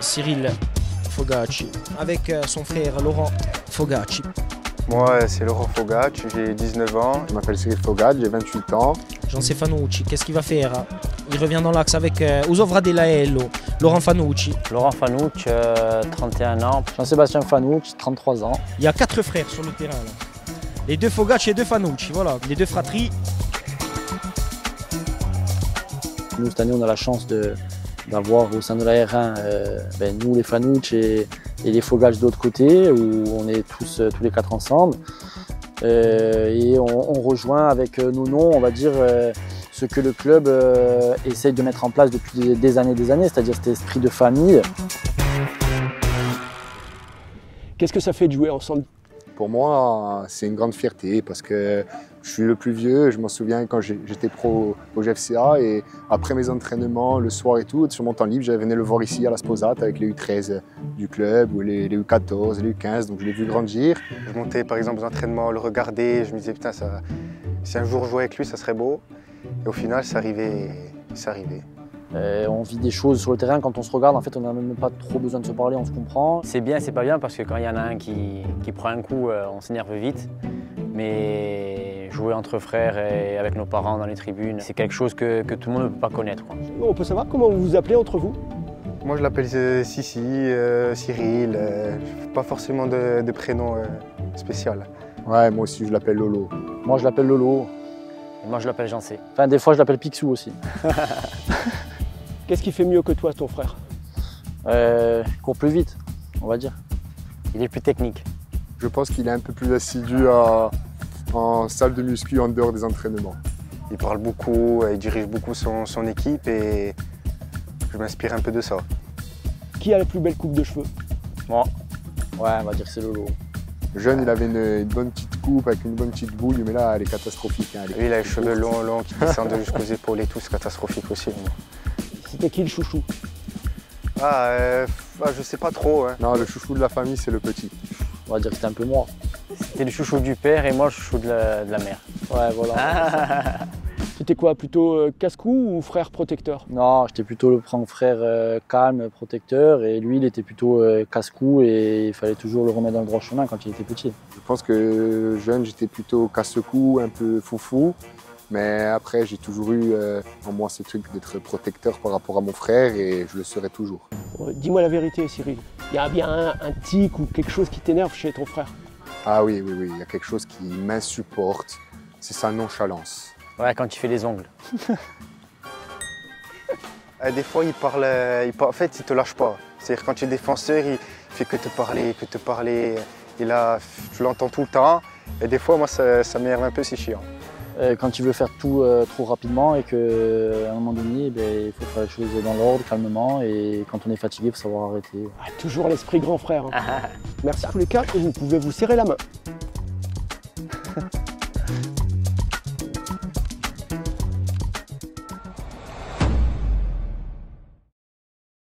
Cyril Fogacci avec son frère Laurent Fogacci. Moi, c'est Laurent Fogacci, j'ai 19 ans. Je m'appelle Cyril Fogacci, j'ai 28 ans. Jean Fanucci, qu'est-ce qu'il va faire? Il revient dans l'axe avec Usovra Delaello, Laurent Fanucci. Laurent Fanucci, 31 ans. Jean-Sébastien Fanucci, 33 ans. Il y a 4 frères sur le terrain là. Les 2 Fogacci et 2 Fanucci, voilà, les 2 fratries. Nous, cette année, on a la chance d'avoir au sein de la R1, nous, les Fanucci et les Fogacci de l'autre côté, où on est tous les 4 ensemble. Et on rejoint avec nos noms, on va dire, ce que le club essaye de mettre en place depuis des années, c'est-à-dire cet esprit de famille. Qu'est-ce que ça fait de jouer ensemble? Pour moi, c'est une grande fierté parce que je suis le plus vieux. Je m'en souviens quand j'étais pro au GFCA et après mes entraînements, le soir et tout, sur mon temps libre, je venais le voir ici à la Sposate avec les U13 du club ou les U14, les U15, donc je l'ai vu grandir. Je montais par exemple aux entraînements, le regarder, je me disais putain, si un jour je jouais avec lui, ça serait beau. Et au final, c'est arrivé. On vit des choses sur le terrain, quand on se regarde, en fait, on n'a même pas trop besoin de se parler, on se comprend. C'est bien, c'est pas bien, parce que quand il y en a un qui prend un coup, on s'énerve vite. Mais jouer entre frères et avec nos parents dans les tribunes, c'est quelque chose que tout le monde ne peut pas connaître, quoi. On peut savoir comment vous vous appelez entre vous? Moi, je l'appelle Sissi, Cyril, pas forcément de prénom spécial. Ouais, moi aussi, je l'appelle Lolo. Moi, je l'appelle Lolo. Et moi, je l'appelle Jancé. Enfin, des fois, je l'appelle Picsou aussi. Qu'est-ce qui fait mieux que toi, ton frère? Il court plus vite, on va dire. Il est plus technique. Je pense qu'il est un peu plus assidu en salle de muscu en dehors des entraînements. Il parle beaucoup, il dirige beaucoup son équipe et je m'inspire un peu de ça. Qui a la plus belle coupe de cheveux? Moi. Ouais, on va dire que c'est Lolo. Jeune, il avait une bonne petite coupe avec une bonne petite bouille, mais là, elle est catastrophique. Hein, Lui, il a les cheveux longs qui descendent jusqu'aux épaules et tout, c'est catastrophique aussi. C'était qui le chouchou? Je sais pas trop. Hein. Non, le chouchou de la famille, c'est le petit. On va dire que c'était un peu moi. C'était le chouchou du père et moi le chouchou de la mère. Ouais, voilà. C'était quoi, plutôt casse-cou ou frère protecteur? Non, j'étais plutôt le frère calme, protecteur, et lui, il était plutôt casse-cou et il fallait toujours le remettre dans le droit chemin quand il était petit. Je pense que jeune, j'étais plutôt casse-cou, un peu foufou. Mais après, j'ai toujours eu en moi ce truc d'être protecteur par rapport à mon frère et je le serai toujours. Dis-moi la vérité, Cyril. Il y a bien un tic ou quelque chose qui t'énerve chez ton frère? Ah oui, il y a quelque chose qui m'insupporte, c'est sa nonchalance. Ouais, quand il fait les ongles. Des fois, en fait, il te lâche pas. C'est-à-dire quand tu es défenseur, il fait que te parler. Et là, tu l'entends tout le temps. Et des fois, moi, ça m'énerve un peu, c'est chiant. Quand tu veux faire tout trop rapidement et qu'à un moment donné, il faut faire les choses dans l'ordre, calmement, et quand on est fatigué, il faut savoir arrêter. Ah, toujours l'esprit grand frère. Hein. Merci à tous les 4 et vous pouvez vous serrer la main.